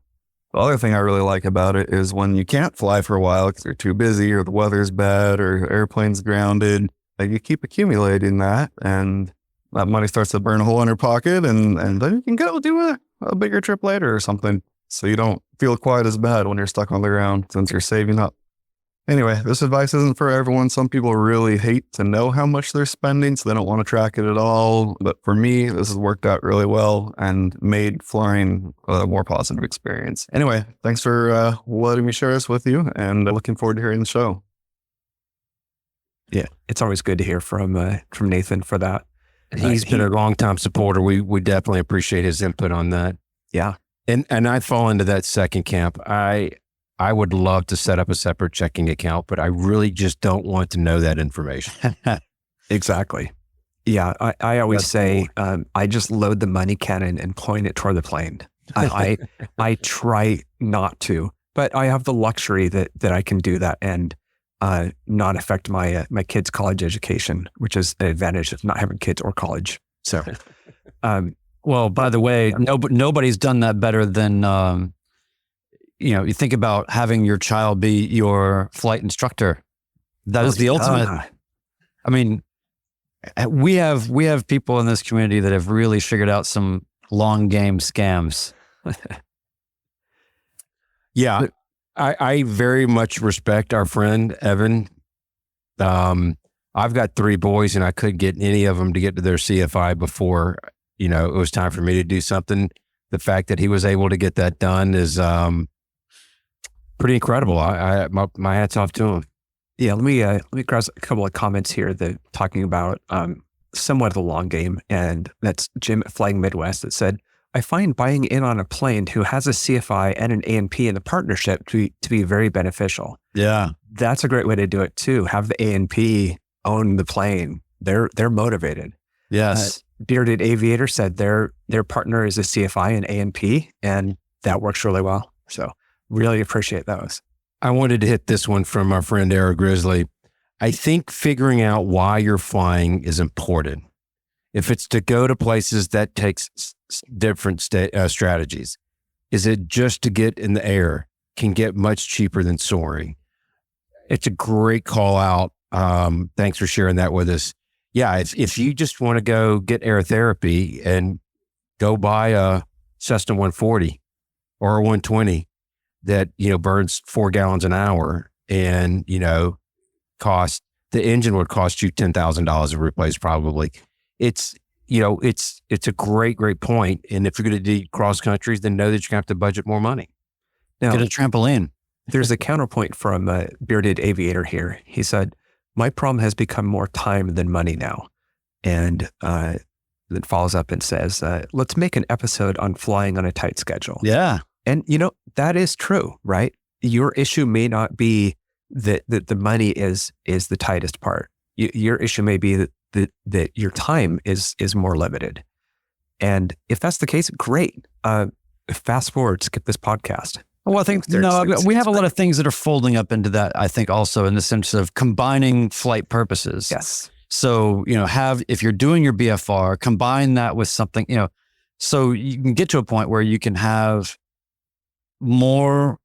The other thing I really like about it is when you can't fly for a while because you're too busy or the weather's bad or airplane's grounded, like you keep accumulating that and that money starts to burn a hole in your pocket and then you can go do a bigger trip later or something. So you don't feel quite as bad when you're stuck on the ground since you're saving up. Anyway, this advice isn't for everyone. Some people really hate to know how much they're spending, so they don't want to track it at all. But for me, this has worked out really well and made flying a more positive experience. Anyway, thanks for letting me share this with you, and looking forward to hearing the show. Yeah, it's always good to hear from Nathan for that. He's been a long-time supporter. We definitely appreciate his input on that. Yeah. And I fall into that second camp. I would love to set up a separate checking account, but I really just don't want to know that information. Exactly. Yeah, I always say I just load the money cannon and point it toward the plane. I try not to, but I have the luxury that I can do that and not affect my kids' college education, which is the advantage of not having kids or college. So, well, by the way, nobody's done that better than you think about having your child be your flight instructor. That is the ultimate. I mean, we have people in this community that have really figured out some long game scams. Yeah, I very much respect our friend Evan. I've got 3 boys, and I couldn't get any of them to get to their CFI before it was time for me to do something. The fact that he was able to get that done is pretty incredible. My hat's off to him. Yeah, let me grab a couple of comments here that talking about somewhat of the long game, and that's Jim at Flying Midwest that said, I find buying in on a plane who has a CFI and an A&P in the partnership to be very beneficial. Yeah. That's a great way to do it too. Have the A&P own the plane. They're motivated. Yes. Bearded Aviator said their partner is a CFI and A&P, and that works really well. So really appreciate those. I wanted to hit this one from our friend Eric Grizzly. I think figuring out why you're flying is important. If it's to go to places, that takes different strategies. Is it just to get in the air? Can get much cheaper than soaring. It's a great call out. Thanks for sharing that with us. Yeah, if you just want to go get air therapy and go buy a Cessna 140 or a 120 that, burns 4 gallons an hour and, the engine would cost you $10,000 to replace probably. It's a great point. And if you're going to do cross countries, then know that you're going to have to budget more money. Now, get a trampoline. There's a counterpoint from Bearded Aviator here. He said, my problem has become more time than money now. And then follows up and says, let's make an episode on flying on a tight schedule. Yeah. And, that is true, right? Your issue may not be that the money is the tightest part. Your issue may be that your time is more limited. And if that's the case, great. Fast forward, skip this podcast. Well, I think we have a lot of things that are folding up into that, I think also in the sense of combining flight purposes. Yes. So, if you're doing your BFR, combine that with something, so you can get to a point where you can have more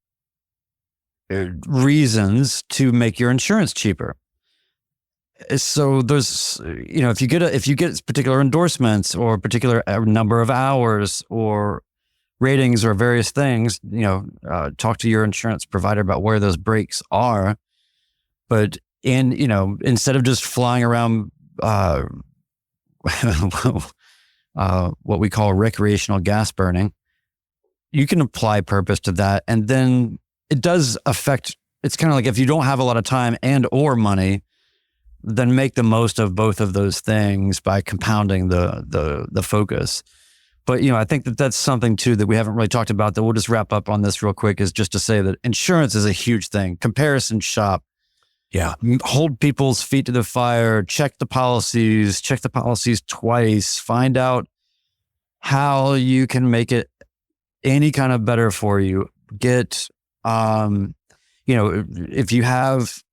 reasons to make your insurance cheaper. So there's, if you get particular endorsements or particular number of hours or ratings or various things, talk to your insurance provider about where those breaks are. But instead of just flying around, what we call recreational gas burning, you can apply purpose to that. And then it does affect, it's kind of like if you don't have a lot of time and or money, then make the most of both of those things by compounding the focus. But, I think that's something too that we haven't really talked about that we'll just wrap up on this real quick is just to say that insurance is a huge thing. Comparison shop. Yeah. Hold people's feet to the fire, check the policies twice, find out how you can make it any kind of better for you. Get, if you have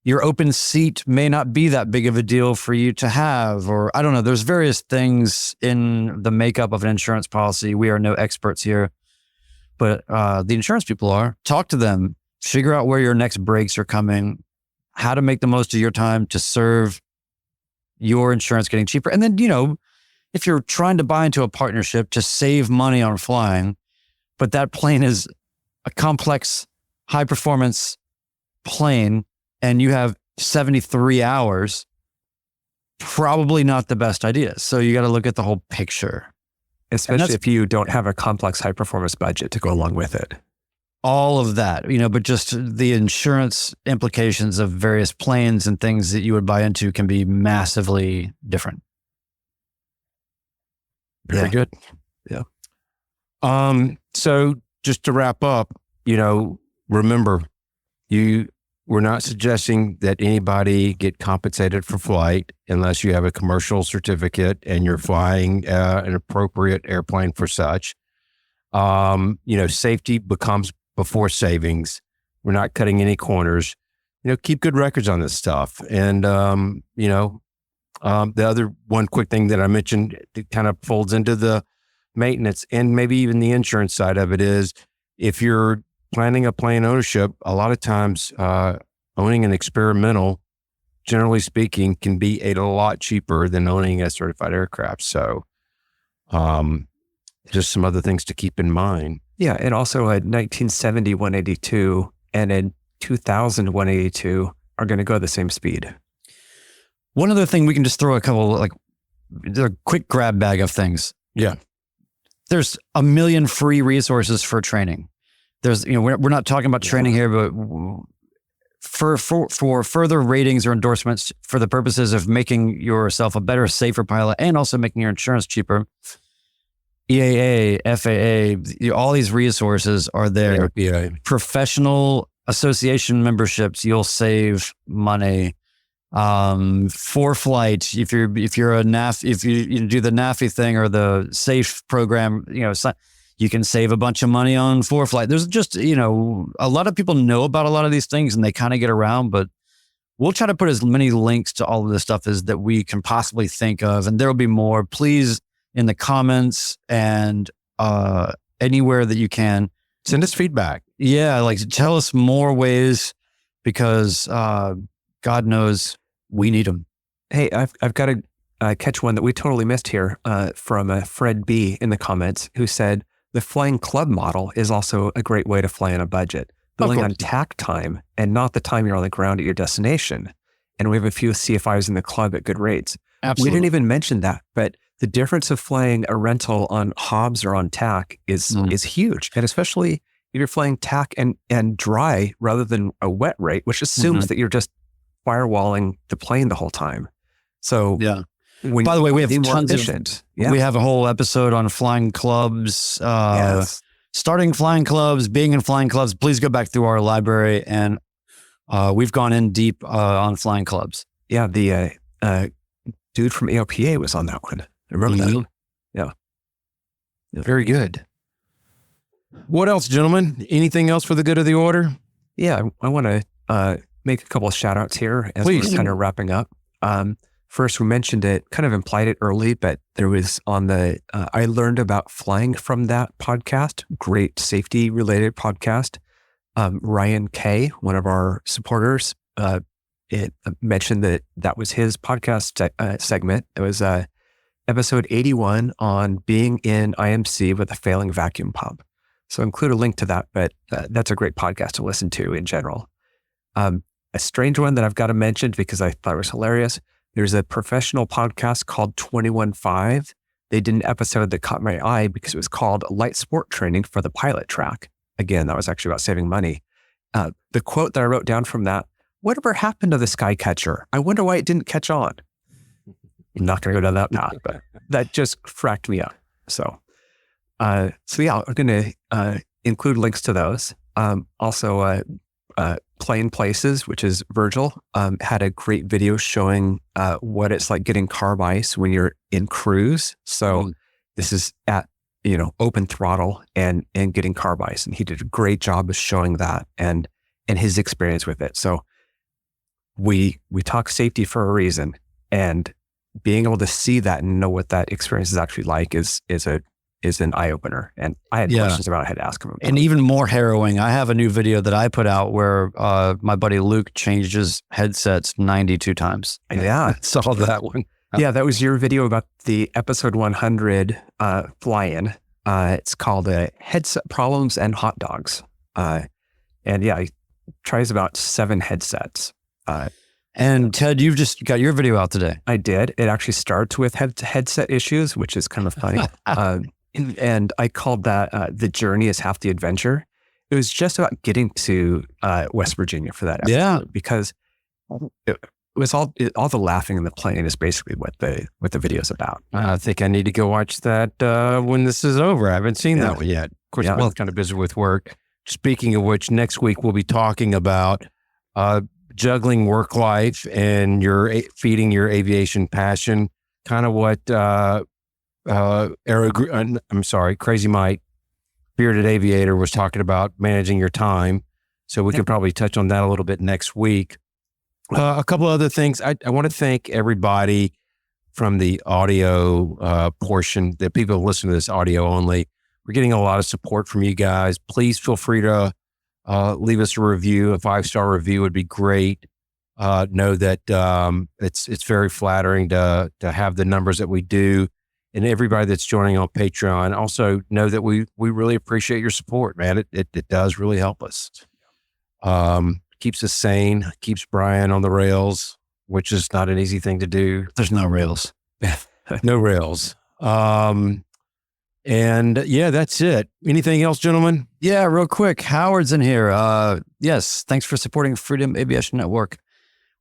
your open seat may not be that big of a deal for you to have, or I don't know, there's various things in the makeup of an insurance policy. We are no experts here, but the insurance people are. Talk to them, figure out where your next breaks are coming, how to make the most of your time to serve your insurance getting cheaper. And then, if you're trying to buy into a partnership to save money on flying, but that plane is a complex, high performance plane and you have 73 hours, probably not the best idea. So you got to look at the whole picture. Especially if you don't have a complex high performance budget to go along with it. All of that, but just the insurance implications of various planes and things that you would buy into can be massively different. Very good. Yeah. So just to wrap up, remember, we're not suggesting that anybody get compensated for flight unless you have a commercial certificate and you're flying an appropriate airplane for such. Safety becomes before savings. We're not cutting any corners. Keep good records on this stuff. And, the other one quick thing that I mentioned, it kind of folds into the maintenance and maybe even the insurance side of it is if you're planning a plane ownership, a lot of times owning an experimental, generally speaking, can be a lot cheaper than owning a certified aircraft. So just some other things to keep in mind. Yeah, and also a 1970 182 and a 2000 182 are going to go the same speed. One other thing, we can just throw a couple, a quick grab bag of things. Yeah. There's a million free resources for training. There's, we're not talking about training here, but for further ratings or endorsements for the purposes of making yourself a better, safer pilot and also making your insurance cheaper, EAA, FAA, all these resources are there. Yeah. Professional association memberships, you'll save money. For flight, if you're a NAF, if you do the NAFI thing or the SAFE program, you can save a bunch of money on for flight. There's just, a lot of people know about a lot of these things and they kind of get around, but we'll try to put as many links to all of this stuff as that we can possibly think of. And there'll be more. Please, in the comments and anywhere that you can, send us feedback. Yeah, tell us more ways because God knows we need them. Hey, I've got to catch one that we totally missed here from Fred B in the comments, who said the flying club model is also a great way to fly on a budget, billing on tack time and not the time you're on the ground at your destination. And we have a few CFIs in the club at good rates. Absolutely. We didn't even mention that, but the difference of flying a rental on Hobbs or on tack is huge. And especially if you're flying tack and dry rather than a wet rate, which assumes that you're just firewalling the plane the whole time. So yeah. By the way, we have tons of, we have a whole episode on flying clubs, starting flying clubs, being in flying clubs. Please go back through our library and we've gone in deep on flying clubs. Yeah. The dude from AOPA was on that one. I remember that. Yeah. Very good. What else, gentlemen? Anything else for the good of the order? Yeah. I want to make a couple of shout outs here as we're kind of wrapping up. First, we mentioned it, kind of implied it early, but there was on the, I learned about flying from that podcast, great safety related podcast. Ryan K, one of our supporters, it mentioned that was his podcast segment. It was episode 81 on being in IMC with a failing vacuum pump. So include a link to that, but that's a great podcast to listen to in general. A strange one that I've got to mention because I thought it was hilarious. There's a professional podcast called 21.5. They did an episode that caught my eye because it was called Light Sport Training for the Pilot Track. Again, that was actually about saving money. The quote that I wrote down from that, whatever happened to the Skycatcher? I wonder why it didn't catch on. I'm not going to go down that path, but that just cracked me up. So yeah, I'm going to include links to those. Also, Plane Places, which is Virgil, had a great video showing what it's like getting carb ice when you're in cruise. So this is at, open throttle and getting carb ice. And he did a great job of showing that and his experience with it. So we talk safety for a reason, and being able to see that and know what that experience is actually like is an eye opener. And I had questions about it. I had to ask him about and it. Even more harrowing, I have a new video that I put out where my buddy Luke changed his headsets 92 times. Yeah. I saw that one. Yeah, that was your video about the episode 100 fly-in. It's called Headset Problems and Hot Dogs. And yeah, tries about 7 headsets. And Ted, you've just got your video out today. I did. It actually starts with headset issues, which is kind of funny. And I called that "The Journey is Half the Adventure." It was just about getting to West Virginia for that episode. Yeah. Because it was all the laughing and the playing is basically what the video is about. I think I need to go watch that when this is over. I haven't seen that one yet. Of course, I'm kind of busy with work. Speaking of which, next week we'll be talking about juggling work life and feeding your aviation passion. Kind of what Crazy Mike, Bearded Aviator, was talking about, managing your time. So we can probably touch on that a little bit next week. A couple other things. I want to thank everybody from the audio portion, the people who listen to this audio only. We're getting a lot of support from you guys. Please feel free to leave us a review. A 5-star review would be great. Know that it's very flattering to have the numbers that we do, and everybody that's joining on Patreon. Also know that we really appreciate your support, man. It does really help us. Keeps us sane, keeps Brian on the rails, which is not an easy thing to do. There's no rails. No rails. And yeah, that's it. Anything else, gentlemen? Yeah, real quick. Howard's in here. Yes, thanks for supporting Freedom Aviation Network.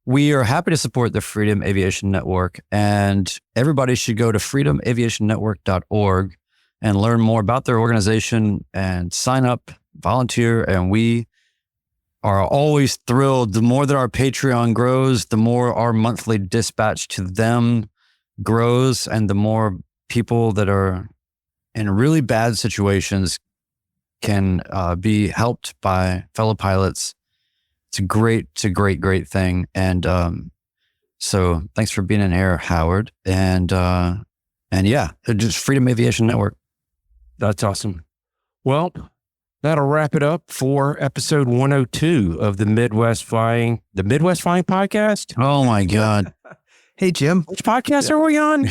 We are happy to support the Freedom Aviation Network, and everybody should go to freedomaviationnetwork.org and learn more about their organization and sign up, volunteer, and we are always thrilled. The more that our Patreon grows, the more our monthly dispatch to them grows, and the more people that are in really bad situations can be helped by fellow pilots. It's a great thing. And so thanks for being in here, Howard. And yeah, just Freedom Aviation Network. That's awesome. Well, that'll wrap it up for episode 102 of the Midwest Flying Podcast. Oh my God. Hey, Jim. Which podcast are we on?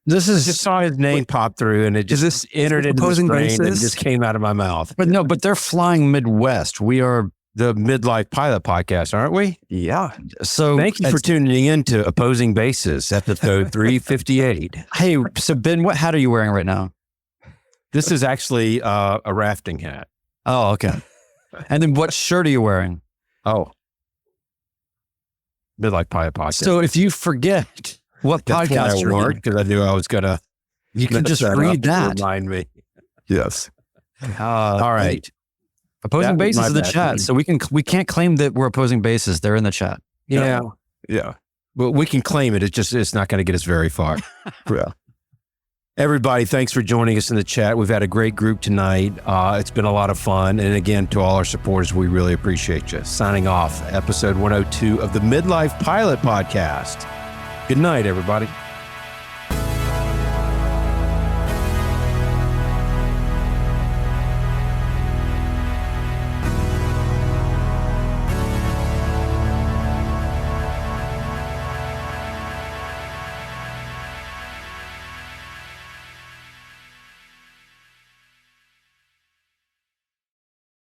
This is just saw his name pop through, and it just entered into the brain and just came out of my mouth. But they're flying Midwest. We are the Midlife Pilot Podcast, aren't we? Yeah. So thank you for tuning in to Opposing Bases, episode 358. Hey, so Ben, what hat are you wearing right now? This is actually a rafting hat. Oh, okay. And then what shirt are you wearing? Oh, Midlife Pilot Podcast. So if you forget what podcast you're on, because I knew I was gonna, you can just read that. Remind me. Yes. All right. Opposing Bases in the chat, so we can't claim that we're opposing bases. They're in the chat. Yeah. Yeah. But we can claim it. It's not going to get us very far. Yeah. Everybody, thanks for joining us in the chat. We've had a great group tonight. It's been a lot of fun. And again, to all our supporters, we really appreciate you. Signing off, episode 102 of the Midlife Pilot Podcast. Good night, everybody.